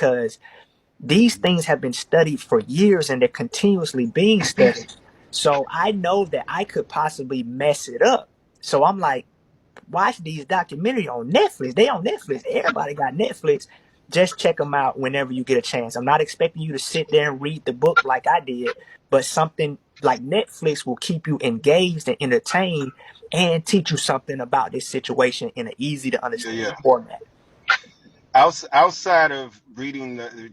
because these things have been studied for years and they're continuously being studied. So I know that I could possibly mess it up. So I'm like, watch these documentaries on Netflix. They on Netflix. Everybody got Netflix. Just check them out whenever you get a chance. I'm not expecting you to sit there and read the book like I did, but something like Netflix will keep you engaged and entertained and teach you something about this situation in an easy to Yeah, understand yeah. format. Outside of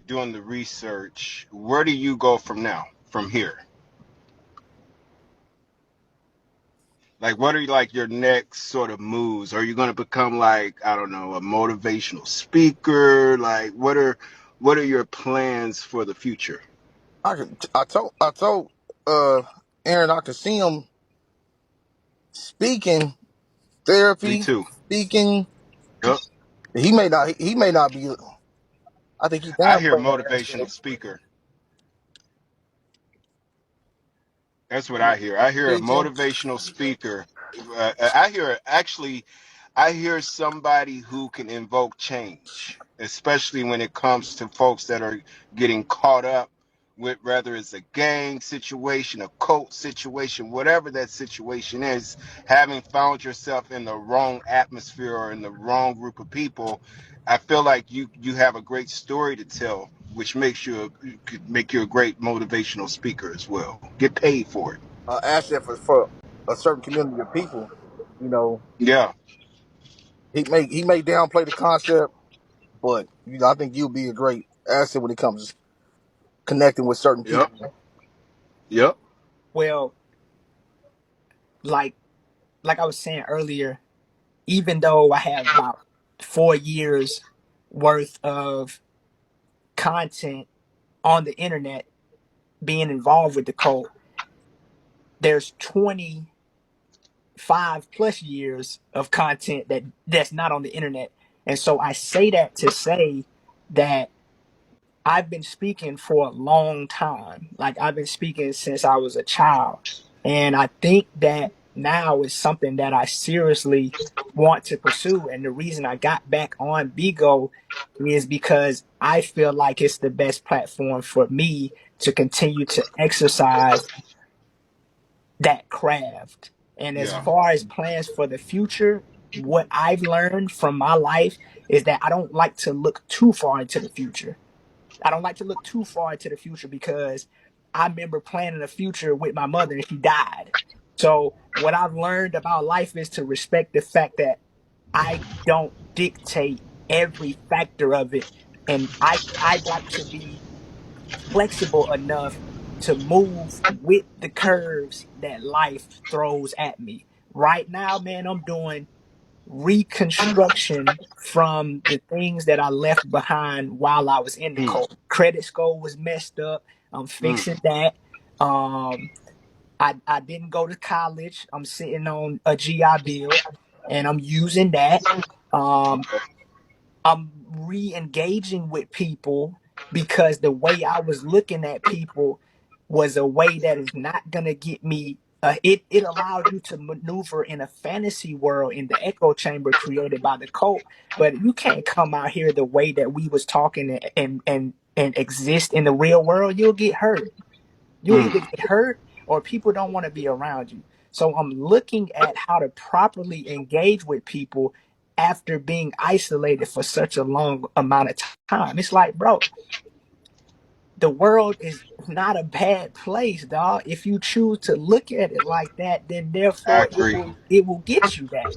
doing the research, where do you go from now, from here? Like, what are like your next sort of moves? Are you going to become like, I don't know, a motivational speaker? Like, what are your plans for the future? I told uh Aaron I could see him speaking Me therapy, too. speaking. Yep. He may not be. I think he I hear downplaying that motivational aspect. speaker. That's what I hear. I hear a Speaking. motivational speaker. I hear somebody who can invoke change, especially when it comes to folks that are getting caught up with, whether it's a gang situation, a cult situation, whatever that situation is, having found yourself in the wrong atmosphere or in the wrong group of people. I feel like you have a great story to tell, which could make you a great motivational speaker as well. Get paid for it. Asset for a certain community of people. You know, Yeah. he may downplay the concept, but I think you'll be a great asset when it comes to connecting with certain Yep. people. Yep. Well, like like I was saying earlier, even though I have about 4 years worth of content on the internet being involved with the cult, there's 25 plus years of content that's not on the internet. And so I say that to say that I've been speaking for a long time. Like I've been speaking since I was a child. And I think that now is something that I seriously want to pursue. And the reason I got back on Bigo is because I feel like it's the best platform for me to continue to exercise that craft. And as Yeah. far as plans for the future, what I've learned from my life is that I don't like to look too far into the future. I don't like to look too far into the future because I remember planning a future with my mother and she died. So what I've learned about life is to respect the fact that I don't dictate every factor of it, and I like to be flexible enough to move with the curves that life throws at me. Right now, man, I'm doing reconstruction from the things that I left behind while I was in the Mm, cult. Credit score was messed up. I'm mm. fixing that. Um, I didn't go to college. I'm sitting on a GI Bill and I'm using that. Um, Okay. I'm re-engaging with people because the way I was looking at people was a way that is not gonna get me. It allowed you to maneuver in a fantasy world in the echo chamber created by the cult, but you can't come out here the way that we was talking and exist in the real world. You'll get hurt. You'll either Mm. get hurt or people don't want to be around you. So I'm looking at how to properly engage with people after being isolated for such a long amount of time. It's like, bro, the world is not a bad place, dog. If you choose to look at it like that, then I therefore agree. it will get you that.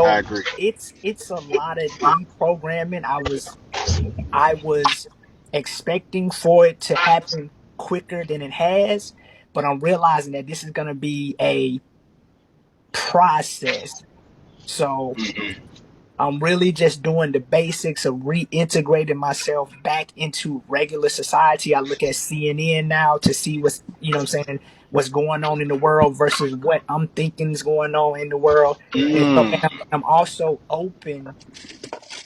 I So agree. it's a lot of deprogramming. I was expecting for it to happen quicker than it has, but I'm realizing that this is going to be a process. So Hmm. I'm really just doing the basics of reintegrating myself back into regular society. I look at CNN now to see what's I'm saying, what's going on in the world versus what I'm thinking is going on in the world. And so Mm. and I'm also open.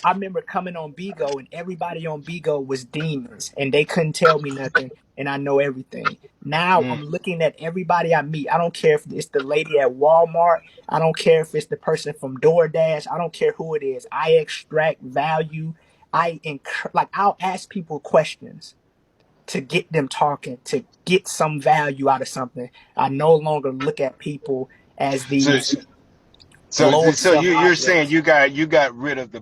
I remember coming on Bigo and everybody on Bigo was demons and they couldn't tell me nothing and I know everything. Now Mm. I'm looking at everybody I meet. I don't care if it's the lady at Walmart. I don't care if it's the person from DoorDash. I don't care who it is. I extract value I'll ask people questions to get them talking, to get some value out of something. I no longer look at people as So these so low so self you're saying objects. you got rid of the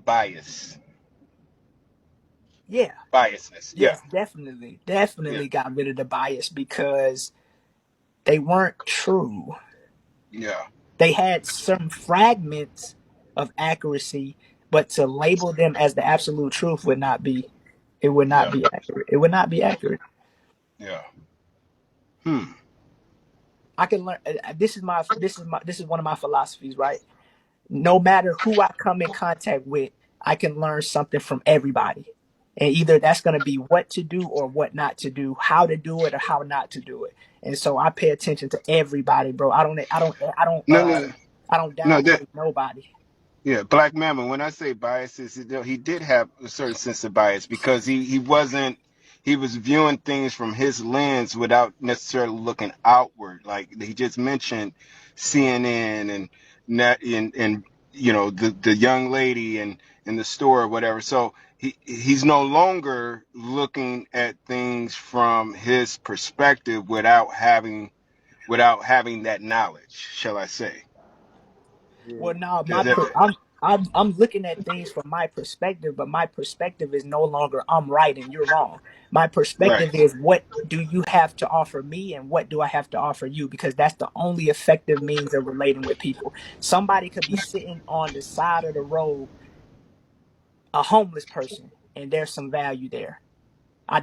Yeah, biasness. Yeah. yes, definitely, Yeah. definitely got rid of the bias because they weren't true. Yeah. They had some fragments of accuracy, but to label them as the absolute truth would not be. It would not Yeah. be accurate. It would not be accurate. Yeah. Hmm. I can learn. This is one of my philosophies, right? No matter who I come in contact with, I can learn something from everybody. And either that's going to be what to do or what not to do, how to do it or how not to do it. And so I pay attention to everybody, bro. No, no, I don't no. That downplay nobody. Yeah, Black Mamba. When I say biases, he did have a certain sense of bias because he wasn't he was viewing things from his lens without necessarily looking outward. Like he just mentioned CNN and net and the young lady and in the store or whatever. So he's no longer looking at things from his perspective without having that knowledge, shall I say? Yeah. Well, no, Does that, I'm looking at things from my perspective, but my perspective is no longer I'm right and you're wrong. My right? perspective is what do you have to offer me and what do I have to offer you, because that's the only effective means of relating with people. Somebody could be sitting on the side of the road, a homeless person, and there's some value there.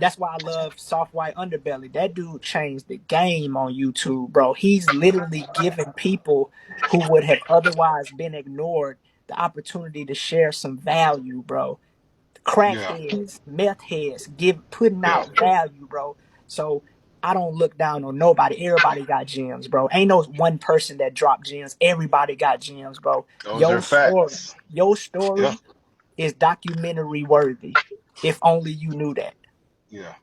That's why I love Soft White Underbelly. That dude changed the game on YouTube, bro. He's literally giving people who would have otherwise been ignored the opportunity to share some value, bro. Yeah, Crackheads, meth heads, putting yeah. out value, bro. So I don't look down on nobody. Everybody got gems, bro. Ain't no one person that dropped gems. Everybody got gems, bro. Those are facts. Your Yeah, story is documentary worthy. If only you knew that. yeah.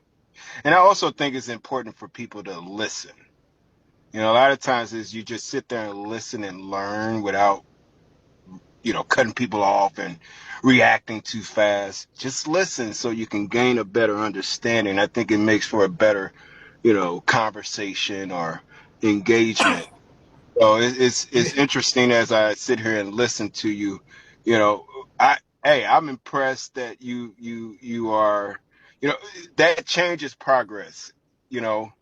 And I also think it's important for people to listen. A lot of times is you just sit there and listen and learn without, cutting people off and reacting too fast. Just listen so you can gain a better understanding. I think it makes for a better, conversation or engagement. So it's interesting as I sit here and listen to you. You know, I'm impressed that you are. That changes progress. You know,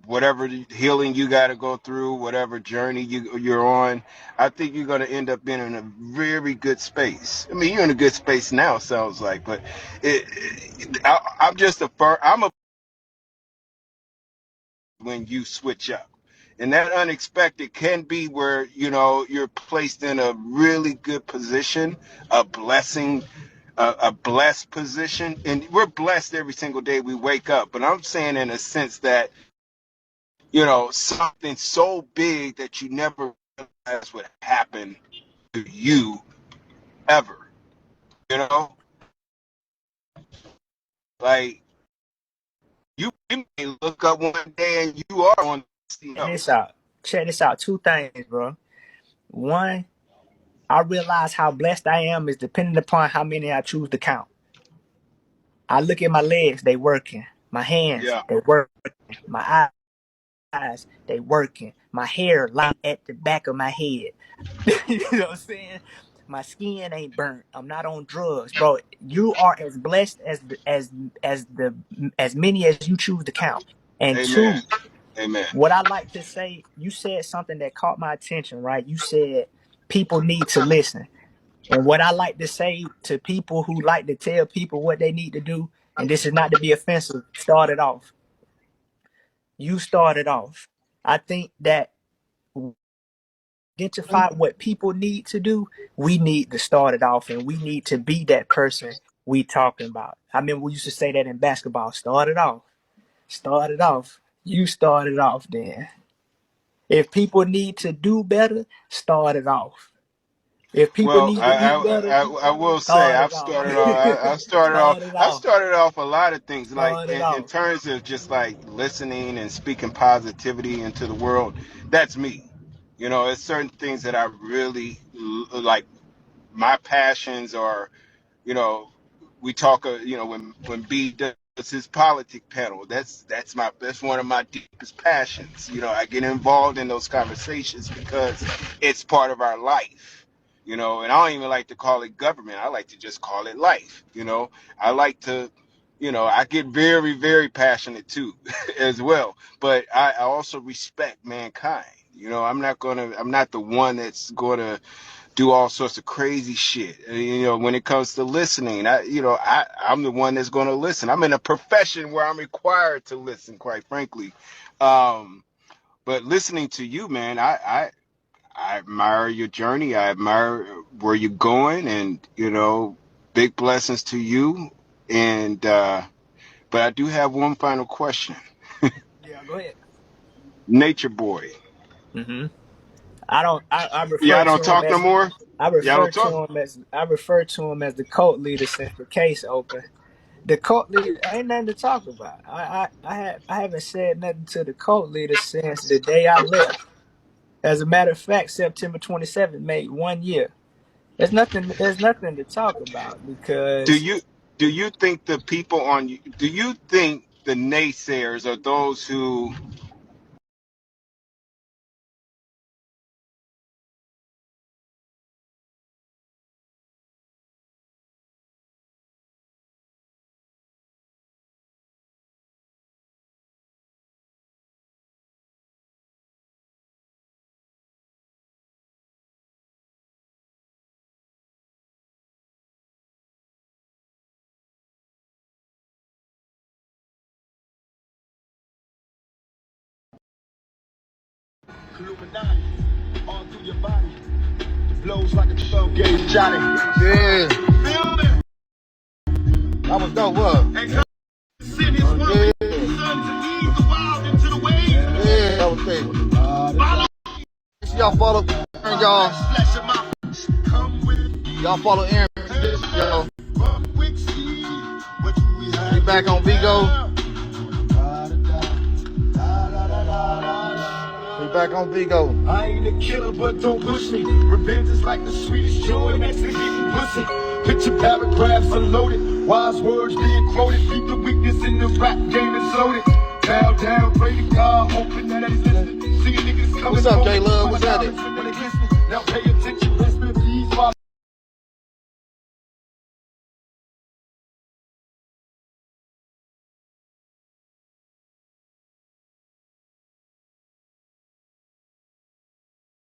whatever healing you got to go through, whatever journey you're on, I think you're going to end up being in a very good space. I mean, you're in a good space now, sounds like, but I'm just I'm a when you switch up. And that unexpected can be where, you're placed in a really good position, a blessing, a blessed position. And we're blessed every single day we wake up. But I'm saying in a sense that, something so big that you never realized would happen to you ever. You know, like you may look up one day and you are on the And CEO. this out. Check this out. Two things, bro. One, I realize how blessed I am is dependent upon how many I choose to count. I look at my legs, they working. My hands, Yeah, they working. My eyes, they working. My hair light at the back of my head. You know what I'm saying? My skin ain't burnt. I'm not on drugs, bro. You are as blessed as many as you choose to count. And amen, two, amen. what I like to say, you said something that caught my attention, right? You said people need to listen. And what I like to say to people who like to tell people what they need to do, and this is not to be offensive, start it off. You started off. I think that identify what people need to do, we need to start it off and we need to be that person we talking about. I mean, we used to say that in basketball. Start it off. Start it off. You started off then. If people need to do better, start it off. If people Well, need to I, eat better, I, I, I will say start I've it off. started off. Start it I've off. started off a lot of things, like Start it in off. terms of just like listening and speaking positivity into the world. That's me. It's certain things that I really like. My passions are, you know, we talk, when B does his politic panel, that's one of my deepest passions. I get involved in those conversations because it's part of our life. And I don't even like to call it government. I like to just call it life. I like to, I get very, very passionate too, as well. But I also respect mankind. I'm not the one that's gonna do all sorts of crazy shit. When it comes to listening, I'm the one that's going to listen. I'm in a profession where I'm required to listen, quite frankly. But listening to you, man, I admire your journey. I admire where you're going, and big blessings to you. And but I do have one final question. Yeah, go ahead. Nature Boy. Hmm. I refer Y'all don't to him talk no as more. Y'all don't talk. I refer to him as the cult leader since the case opened. The cult leader ain't nothing to talk about. I haven't said nothing to the cult leader since the day I left. As a matter of fact, September 27th made 1 year. There's nothing to talk about Do because you do you think the people on you? Do you think the naysayers are those who? Illuminati, all through your body. Blows like a 12 gauge Johnny. Yeah. Feel me? That was dope, what? Sin is one way, son, to lead the wild into the waves. Yeah, that was great. Follow. Y'all follow Aaron, y'all. Y'all follow Aaron, y'all. We back on Vigo. We back on Vigo. I ain't a killer, but don't push me. Revenge is like the sweetest joy next to getting pussy. Picture paragraphs unloaded, wise words being quoted. Beat the weakness in the rap game is loaded. Bow down, pray to God, hoping that he's listening. See niggas coming. What's up, J Love? What's happening?